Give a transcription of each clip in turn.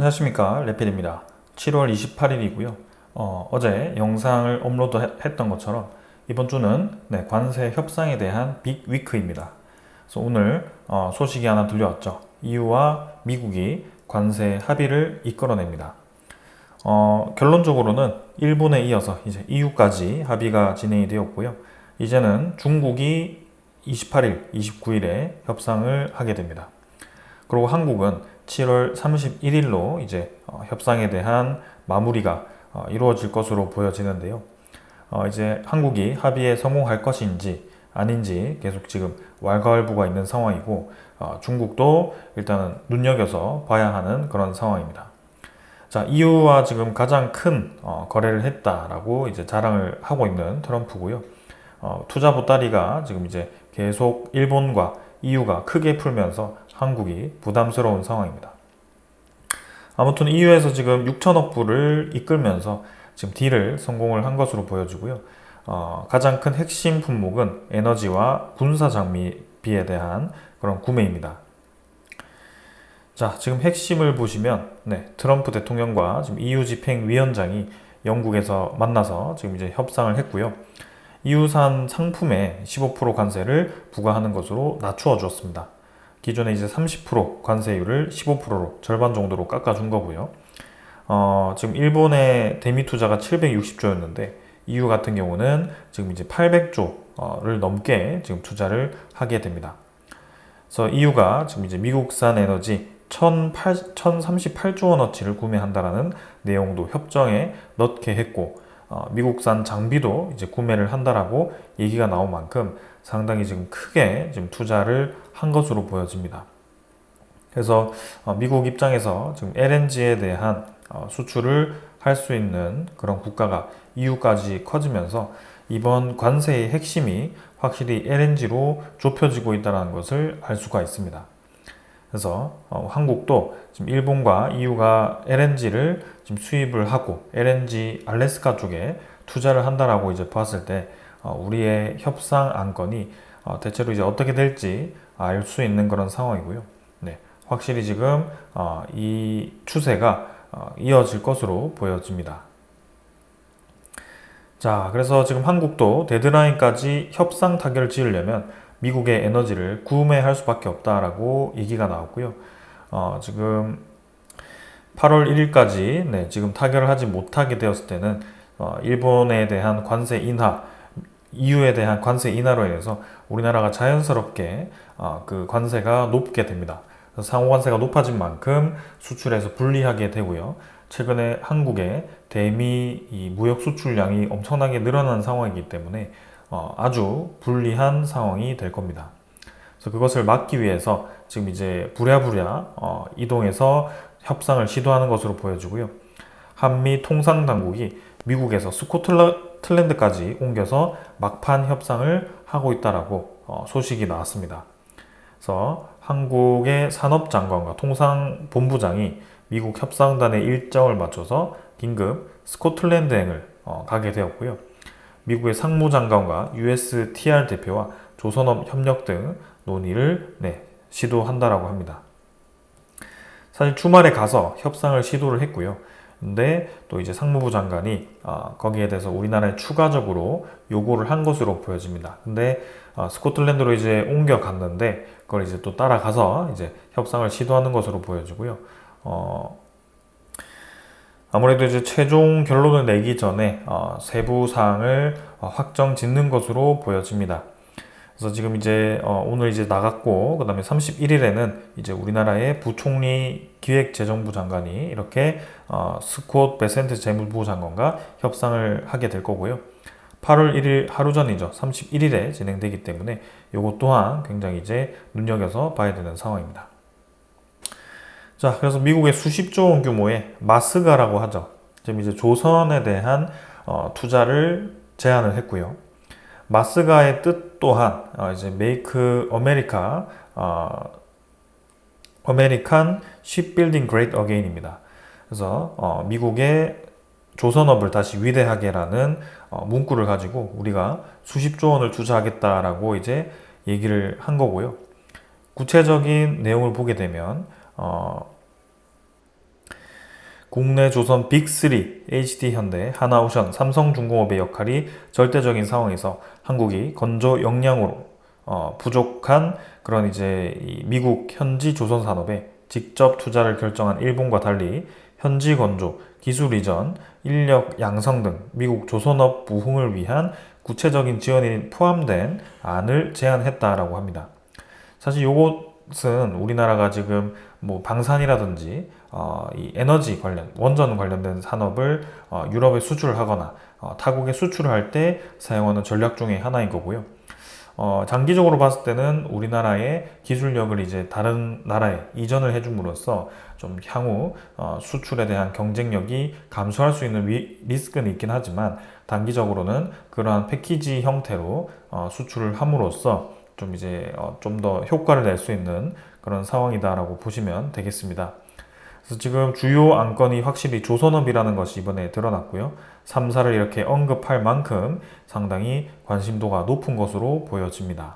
안녕하십니까, 레필입니다. 7월 28일이고요. 어제 영상을 업로드했던 것처럼 이번 주는 관세 협상에 대한 빅 위크입니다. 그래서 오늘 소식이 하나 들려왔죠. EU와 미국이 관세 합의를 이끌어냅니다. 결론적으로는 일본에 이어서 이제 EU까지 합의가 진행이 되었고요. 이제는 중국이 28일, 29일에 협상을 하게 됩니다. 그리고 한국은 7월 31일로 이제 협상에 대한 마무리가 이루어질 것으로 보여지는데요. 이제 한국이 합의에 성공할 것인지 아닌지 계속 지금 왈가왈부가 있는 상황이고, 중국도 일단은 눈여겨서 봐야 하는 그런 상황입니다. 자, EU와 지금 가장 큰 거래를 했다라고 이제 자랑을 하고 있는 트럼프고요. 투자 보따리가 지금 이제 계속 일본과 EU가 크게 풀면서 한국이 부담스러운 상황입니다. 아무튼 EU에서 지금 6천억 불을 이끌면서 지금 딜을 성공을 한 것으로 보여지고요. 가장 큰 핵심 품목은 에너지와 군사 장비에 대한 그런 구매입니다. 자, 지금 핵심을 보시면 트럼프 대통령과 지금 EU 집행위원장이 영국에서 만나서 지금 이제 협상을 했고요. EU산 상품에 15% 관세를 부과하는 것으로 낮추어 주었습니다. 기존에 이제 30% 관세율을 15%로 절반 정도로 깎아준 거고요. 지금 일본의 대미 투자가 760조였는데 EU 같은 경우는 지금 이제 800조를 넘게 지금 투자를 하게 됩니다. 그래서 EU가 지금 이제 미국산 에너지 1038조 원어치를 구매한다라는 내용도 협정에 넣게 했고, 미국산 장비도 이제 구매를 한다라고 얘기가 나온 만큼 상당히 지금 크게 지금 투자를 한 것으로 보여집니다. 그래서 미국 입장에서 지금 LNG에 대한 수출을 할 수 있는 그런 국가가 EU까지 커지면서 이번 관세의 핵심이 확실히 LNG로 좁혀지고 있다는 것을 알 수가 있습니다. 그래서 한국도 지금 일본과 EU가 LNG를 지금 수입을 하고 LNG 알래스카 쪽에 투자를 한다라고 이제 봤을 때 우리의 협상 안건이 대체로 이제 어떻게 될지 알 수 있는 그런 상황이고요. 확실히 지금 이 추세가 이어질 것으로 보여집니다. 자, 그래서 지금 한국도 데드라인까지 협상 타결을 지으려면 미국의 에너지를 구매할 수밖에 없다라고 얘기가 나왔고요. 지금 8월 1일까지 지금 타결을 하지 못하게 되었을 때는 일본에 대한 관세 인하, EU에 대한 관세 인하로 인해서 우리나라가 자연스럽게 그 관세가 높게 됩니다. 상호 관세가 높아진 만큼 수출에서 불리하게 되고요. 최근에 한국의 대미 이 무역 수출량이 엄청나게 늘어난 상황이기 때문에 아주 불리한 상황이 될 겁니다. 그래서 그것을 막기 위해서 지금 이제 부랴부랴 이동해서 협상을 시도하는 것으로 보여지고요. 한미 통상 당국이 미국에서 스코틀랜드까지 옮겨서 막판 협상을 하고 있다라고 소식이 나왔습니다. 그래서 한국의 산업장관과 통상본부장이 미국 협상단의 일정을 맞춰서 긴급 스코틀랜드행을 가게 되었고요. 미국의 상무장관과 USTR 대표와 조선업 협력 등 논의를 시도한다라고 합니다. 사실 주말에 가서 협상을 시도를 했고요. 근데 또 이제 상무부 장관이 거기에 대해서 우리나라에 추가적으로 요구를 한 것으로 보여집니다. 근데 스코틀랜드로 이제 옮겨갔는데 그걸 이제 또 따라가서 이제 협상을 시도하는 것으로 보여지고요. 아무래도 이제 최종 결론을 내기 전에 세부 사항을 확정 짓는 것으로 보여집니다. 그래서 지금 이제 오늘 이제 나갔고, 그다음에 31일에는 이제 우리나라의 부총리 기획재정부 장관이 이렇게 스콧 베센트 재무부 장관과 협상을 하게 될 거고요. 8월 1일 하루 전이죠. 31일에 진행되기 때문에 이것 또한 굉장히 이제 눈여겨서 봐야 되는 상황입니다. 자, 그래서 미국의 수십조 원 규모의 마스가라고 하죠. 지금 이제 조선에 대한 투자를 제안을 했고요. 마스가의 뜻 또한 이제 Make America, American Shipbuilding Great Again입니다. 그래서 미국의 조선업을 다시 위대하게라는 문구를 가지고 우리가 수십조 원을 투자하겠다라고 이제 얘기를 한 거고요. 구체적인 내용을 보게 되면 국내 조선 빅3, HD현대, 하나오션, 삼성중공업의 역할이 절대적인 상황에서 한국이 건조 역량으로 부족한 그런 이제 이 미국 현지 조선 산업에 직접 투자를 결정한 일본과 달리 현지 건조, 기술 이전, 인력 양성 등 미국 조선업 부흥을 위한 구체적인 지원이 포함된 안을 제안했다라고 합니다. 사실 요것은 우리나라가 지금 뭐 방산이라든지 이 에너지 관련, 원전 관련된 산업을 유럽에 수출을 하거나 타국에 수출을 할 때 사용하는 전략 중에 하나인 거고요. 장기적으로 봤을 때는 우리나라의 기술력을 이제 다른 나라에 이전을 해줌으로써 좀 향후 수출에 대한 경쟁력이 감소할 수 있는 리스크는 있긴 하지만 단기적으로는 그러한 패키지 형태로 수출을 함으로써 좀 이제 좀 더 효과를 낼 수 있는 그런 상황이다라고 보시면 되겠습니다. 그래서 지금 주요 안건이 확실히 조선업이라는 것이 이번에 드러났고요. 3사를 이렇게 언급할 만큼 상당히 관심도가 높은 것으로 보여집니다.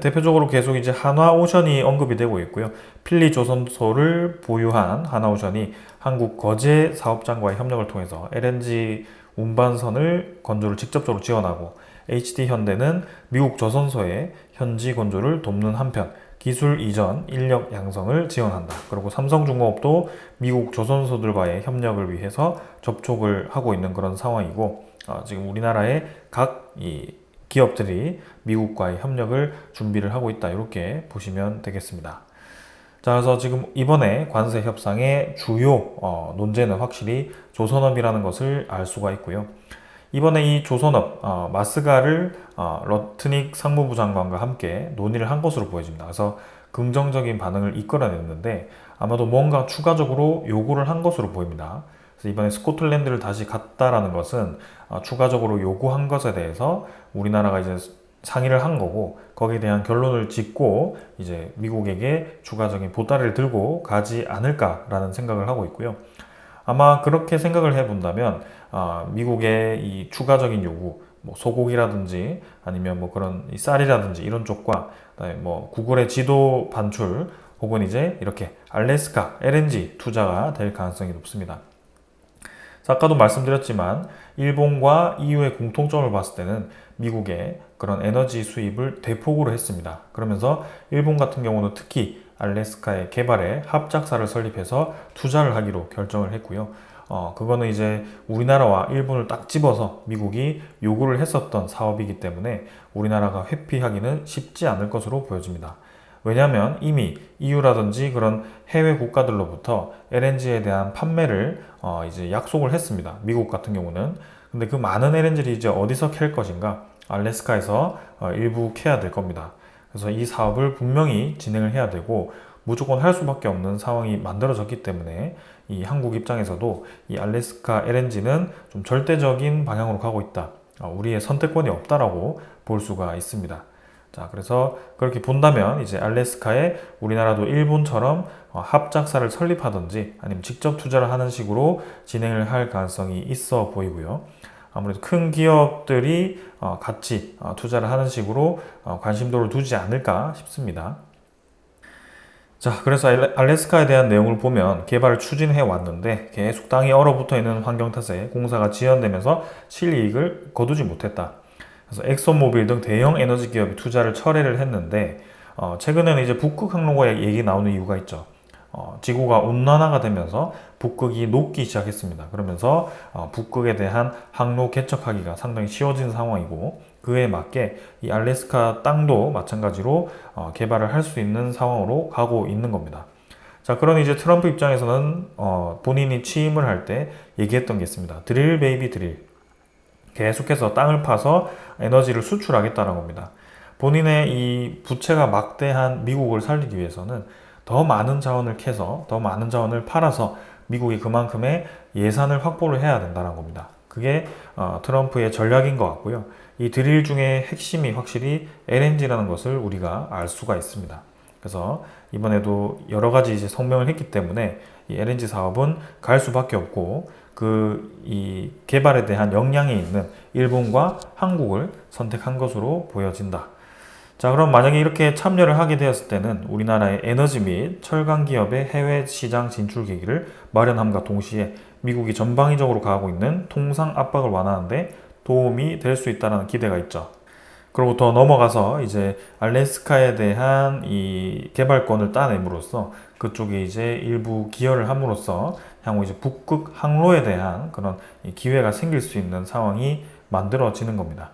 대표적으로 계속 이제 한화오션이 언급이 되고 있고요. 필리 조선소를 보유한 한화오션이 한국 거제 사업장과의 협력을 통해서 LNG 운반선을 건조를 직접적으로 지원하고 HD현대는 미국 조선소의 현지 건조를 돕는 한편 기술 이전, 인력 양성을 지원한다. 그리고 삼성중공업도 미국 조선소들과의 협력을 위해서 접촉을 하고 있는 그런 상황이고 지금 우리나라의 각 기업들이 미국과의 협력을 준비를 하고 있다. 이렇게 보시면 되겠습니다. 자, 그래서 지금 이번에 관세 협상의 주요 논제는 확실히 조선업이라는 것을 알 수가 있고요. 이번에 이 조선업 마스가를 러트닉 상무부 장관과 함께 논의를 한 것으로 보여집니다. 그래서 긍정적인 반응을 이끌어냈는데 아마도 뭔가 추가적으로 요구를 한 것으로 보입니다. 그래서 이번에 스코틀랜드를 다시 갔다라는 것은 추가적으로 요구한 것에 대해서 우리나라가 이제 상의를 한 거고 거기에 대한 결론을 짓고 이제 미국에게 추가적인 보따리를 들고 가지 않을까라는 생각을 하고 있고요. 아마 그렇게 생각을 해본다면 미국의 이 추가적인 요구, 뭐 소고기라든지 아니면 뭐 그런 이 쌀이라든지 이런 쪽과 그다음에 뭐 구글의 지도 반출 혹은 이제 이렇게 알래스카 LNG 투자가 될 가능성이 높습니다. 아까도 말씀드렸지만 일본과 EU의 공통점을 봤을 때는 미국의 그런 에너지 수입을 대폭으로 했습니다. 그러면서 일본 같은 경우는 특히 알래스카의 개발에 합작사를 설립해서 투자를 하기로 결정을 했고요. 그거는 이제 우리나라와 일본을 딱 집어서 미국이 요구를 했었던 사업이기 때문에 우리나라가 회피하기는 쉽지 않을 것으로 보여집니다. 왜냐하면 이미 EU라든지 그런 해외 국가들로부터 LNG에 대한 판매를 이제 약속을 했습니다. 미국 같은 경우는. 근데 그 많은 LNG를 이제 어디서 캘 것인가? 알래스카에서 일부 캐야 될 겁니다. 그래서 이 사업을 분명히 진행을 해야 되고 무조건 할 수밖에 없는 상황이 만들어졌기 때문에 이 한국 입장에서도 이 알래스카 LNG는 좀 절대적인 방향으로 가고 있다. 우리의 선택권이 없다라고 볼 수가 있습니다. 자, 그래서 그렇게 본다면 이제 알래스카에 우리나라도 일본처럼 합작사를 설립하든지 아니면 직접 투자를 하는 식으로 진행을 할 가능성이 있어 보이고요. 아무래도 큰 기업들이 같이 투자를 하는 식으로 관심도를 두지 않을까 싶습니다. 자, 그래서 알래스카에 대한 내용을 보면 개발을 추진해 왔는데 계속 땅이 얼어붙어 있는 환경 탓에 공사가 지연되면서 실이익을 거두지 못했다. 그래서 엑소모빌 등 대형 에너지 기업이 투자를 철회를 했는데 최근에는 이제 북극 항로가 얘기 나오는 이유가 있죠. 지구가 온난화가 되면서 북극이 녹기 시작했습니다. 그러면서 북극에 대한 항로 개척하기가 상당히 쉬워진 상황이고 그에 맞게 이 알래스카 땅도 마찬가지로 개발을 할 수 있는 상황으로 가고 있는 겁니다. 자, 그런 이제 트럼프 입장에서는 본인이 취임을 할 때 얘기했던 게 있습니다. 드릴 베이비 드릴. 계속해서 땅을 파서 에너지를 수출하겠다는 겁니다. 본인의 이 부채가 막대한 미국을 살리기 위해서는 더 많은 자원을 캐서 더 많은 자원을 팔아서 미국이 그만큼의 예산을 확보를 해야 된다는 겁니다. 그게 트럼프의 전략인 것 같고요. 이 드릴 중에 핵심이 확실히 LNG라는 것을 우리가 알 수가 있습니다. 그래서 이번에도 여러 가지 이제 성명을 했기 때문에 이 LNG 사업은 갈 수밖에 없고 이 개발에 대한 역량이 있는 일본과 한국을 선택한 것으로 보여진다. 자, 그럼 만약에 이렇게 참여를 하게 되었을 때는 우리나라의 에너지 및 철강 기업의 해외 시장 진출 계기를 마련함과 동시에 미국이 전방위적으로 가하고 있는 통상 압박을 완화하는데 도움이 될 수 있다는 기대가 있죠. 그리고 더 넘어가서 이제 알래스카에 대한 이 개발권을 따냄으로써 그쪽에 이제 일부 기여를 함으로써 향후 이제 북극 항로에 대한 그런 기회가 생길 수 있는 상황이 만들어지는 겁니다.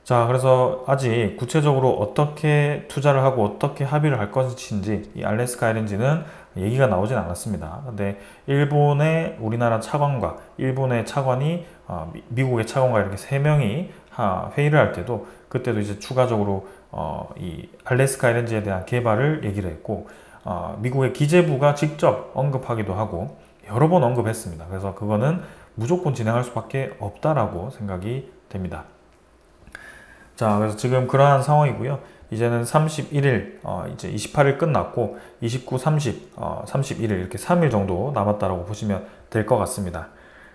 자, 그래서 아직 구체적으로 어떻게 투자를 하고 어떻게 합의를 할 것인지 이 알래스카 LNG는 얘기가 나오진 않았습니다. 근데 일본의 우리나라 차관과 일본의 차관이 미국의 차관과 이렇게 세 명이 회의를 할 때도 그때도 이제 추가적으로 이 알래스카 LNG에 대한 개발을 얘기를 했고 미국의 기재부가 직접 언급하기도 하고 여러 번 언급했습니다. 그래서 그거는 무조건 진행할 수밖에 없다라고 생각이 됩니다. 자, 그래서 지금 그러한 상황이고요. 이제는 31일, 이제 28일 끝났고 29, 30, 31일 이렇게 3일 정도 남았다라고 보시면 될 것 같습니다.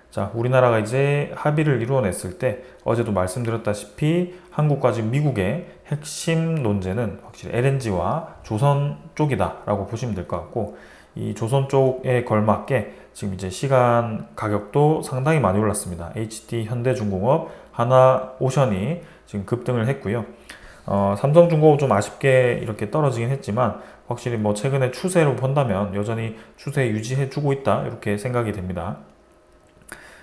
자, 우리나라가 이제 합의를 이루어냈을 때 어제도 말씀드렸다시피 한국과 지금 미국의 핵심 논제는 확실히 LNG와 조선 쪽이다라고 보시면 될 것 같고 이 조선 쪽에 걸맞게 지금 이제 시간 가격도 상당히 많이 올랐습니다. HD 현대중공업, 하나오션이 지금 급등을 했고요. 삼성중공업 좀 아쉽게 이렇게 떨어지긴 했지만 확실히 뭐 최근에 추세로 본다면 여전히 추세 유지해주고 있다 이렇게 생각이 됩니다.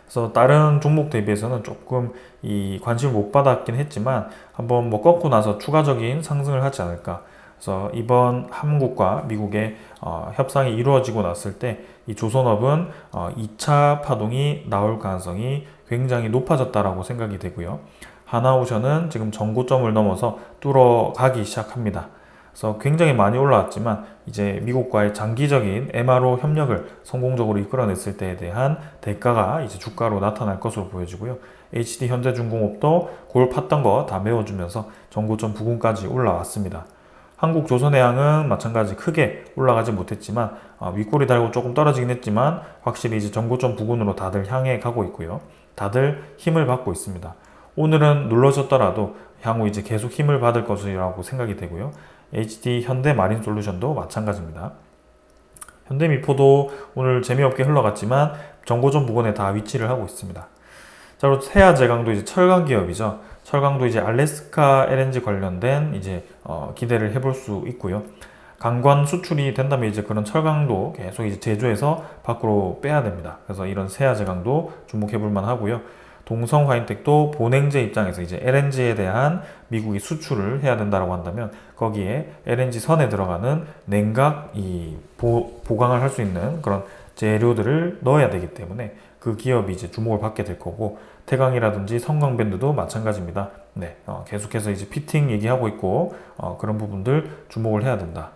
그래서 다른 종목 대비해서는 조금 이 관심을 못 받았긴 했지만 한번 뭐 꺾고 나서 추가적인 상승을 하지 않을까. 그래서 이번 한국과 미국의 협상이 이루어지고 났을 때 이 조선업은 2차 파동이 나올 가능성이 굉장히 높아졌다라고 생각이 되고요. 하나오션은 지금 전고점을 넘어서 뚫어가기 시작합니다. 그래서 굉장히 많이 올라왔지만 이제 미국과의 장기적인 MRO 협력을 성공적으로 이끌어냈을 때에 대한 대가가 이제 주가로 나타날 것으로 보여지고요. HD 현대중공업도 골 팠던 거 다 메워주면서 전고점 부근까지 올라왔습니다. 한국조선해양은 마찬가지 크게 올라가지 못했지만 윗꼬리 달고 조금 떨어지긴 했지만 확실히 이제 전고점 부근으로 다들 향해 가고 있고요. 다들 힘을 받고 있습니다. 오늘은 눌러졌더라도 향후 이제 계속 힘을 받을 것이라고 생각이 되고요. HD 현대마린솔루션도 마찬가지입니다. 현대미포도 오늘 재미없게 흘러갔지만 전고점 부근에 다 위치를 하고 있습니다. 자, 그리고 세아제강도 이제 철강 기업이죠. 철강도 이제 알래스카 LNG 관련된 이제 기대를 해볼 수 있고요. 강관 수출이 된다면 이제 그런 철강도 계속 이제 제조해서 밖으로 빼야 됩니다. 그래서 이런 세아제강도 주목해볼 만하고요. 동성화인텍도 본행제 입장에서 이제 LNG에 대한 미국이 수출을 해야 된다고 한다면 거기에 LNG 선에 들어가는 냉각 보강을 할 수 있는 그런 재료들을 넣어야 되기 때문에 그 기업이 이제 주목을 받게 될 거고 태강이라든지 성광밴드도 마찬가지입니다. 네, 계속해서 이제 피팅 얘기하고 있고 그런 부분들 주목을 해야 된다.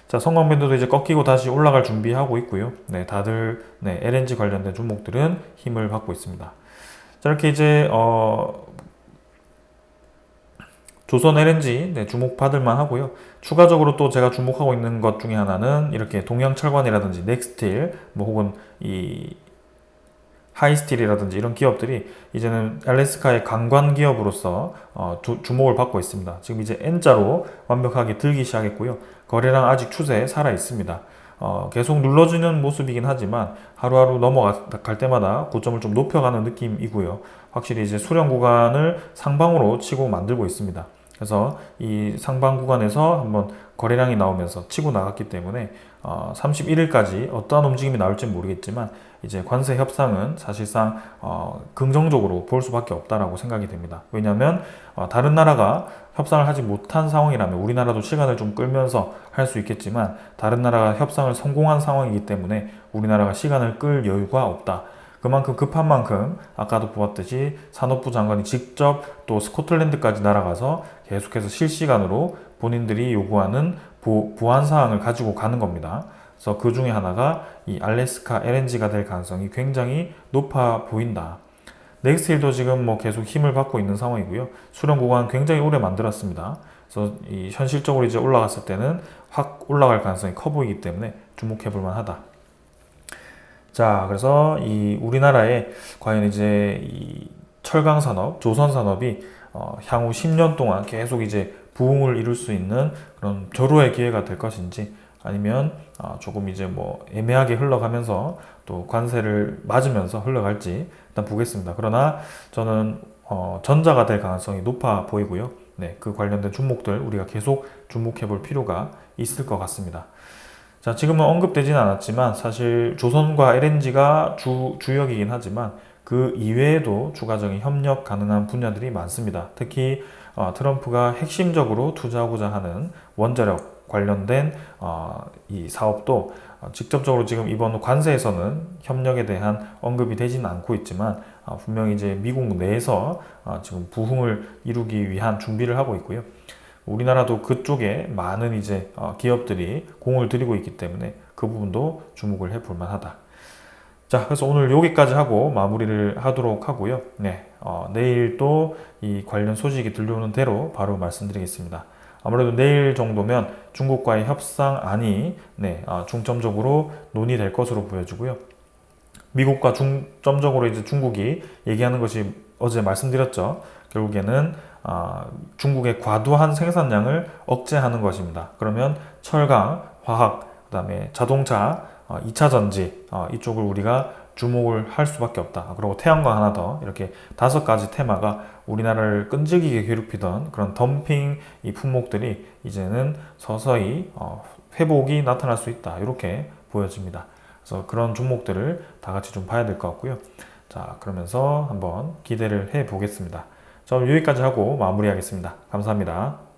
자, 성광밴드도 이제 꺾이고 다시 올라갈 준비하고 있고요. 네, 다들 LNG 관련된 종목들은 힘을 받고 있습니다. 자, 이렇게 이제 조선 LNG 주목받을 만 하고요. 추가적으로 또 제가 주목하고 있는 것 중에 하나는 이렇게 동양철관이라든지 넥스틸 뭐 혹은 이 하이스틸이라든지 이런 기업들이 이제는 알래스카의 강관 기업으로서 주목을 받고 있습니다. 지금 이제 N자로 완벽하게 들기 시작했고요. 거래량 아직 추세에 살아 있습니다. 계속 눌러주는 모습이긴 하지만 하루하루 넘어갈 때마다 고점을 좀 높여가는 느낌이고요. 확실히 이제 수렴 구간을 상방으로 치고 만들고 있습니다. 그래서 이 상방 구간에서 한번 거래량이 나오면서 치고 나갔기 때문에 31일까지 어떠한 움직임이 나올지 모르겠지만 이제 관세 협상은 사실상 긍정적으로 볼 수밖에 없다라고 생각이 됩니다. 왜냐하면 다른 나라가 협상을 하지 못한 상황이라면 우리나라도 시간을 좀 끌면서 할 수 있겠지만 다른 나라가 협상을 성공한 상황이기 때문에 우리나라가 시간을 끌 여유가 없다. 그만큼 급한 만큼 아까도 보았듯이 산업부 장관이 직접 또 스코틀랜드까지 날아가서 계속해서 실시간으로 본인들이 요구하는 보완 사항을 가지고 가는 겁니다. 그래서 그 중에 하나가 이 알래스카 LNG가 될 가능성이 굉장히 높아 보인다. 넥스틸도 지금 뭐 계속 힘을 받고 있는 상황이고요. 수렴 구간 굉장히 오래 만들었습니다. 그래서 이 현실적으로 이제 올라갔을 때는 확 올라갈 가능성이 커 보이기 때문에 주목해 볼 만하다. 자, 그래서 이 우리나라에 과연 이제 이 철강 산업, 조선 산업이 향후 10년 동안 계속 이제 부흥을 이룰 수 있는 그런 절호의 기회가 될 것인지, 아니면 조금 이제 뭐 애매하게 흘러가면서 또 관세를 맞으면서 흘러갈지 일단 보겠습니다. 그러나 저는 전자가 될 가능성이 높아 보이고요. 네, 그 관련된 종목들 우리가 계속 주목해 볼 필요가 있을 것 같습니다. 자, 지금은 언급되지는 않았지만 사실 조선과 LNG가 주역이긴 하지만 그 이외에도 추가적인 협력 가능한 분야들이 많습니다. 특히 트럼프가 핵심적으로 투자하고자 하는 원자력 관련된 이 사업도 직접적으로 지금 이번 관세에서는 협력에 대한 언급이 되지는 않고 있지만 분명히 이제 미국 내에서 지금 부흥을 이루기 위한 준비를 하고 있고요. 우리나라도 그쪽에 많은 이제 기업들이 공을 들이고 있기 때문에 그 부분도 주목을 해볼 만하다. 자, 그래서 오늘 여기까지 하고 마무리를 하도록 하고요. 네, 내일 또 이 관련 소식이 들려오는 대로 바로 말씀드리겠습니다. 아무래도 내일 정도면 중국과의 협상안이 중점적으로 논의될 것으로 보여지고요. 미국과 중점적으로 이제 중국이 얘기하는 것이 어제 말씀드렸죠. 결국에는 중국의 과도한 생산량을 억제하는 것입니다. 그러면 철강, 화학, 그다음에 자동차, 2차 전지 이쪽을 우리가 주목을 할 수밖에 없다. 그리고 태양광 하나 더, 이렇게 5가지 테마가 우리나라를 끈질기게 괴롭히던 그런 덤핑 이 품목들이 이제는 서서히 회복이 나타날 수 있다. 이렇게 보여집니다. 그래서 그런 종목들을 다 같이 좀 봐야 될 것 같고요. 자, 그러면서 한번 기대를 해 보겠습니다. 자, 오늘 여기까지 하고 마무리하겠습니다. 감사합니다.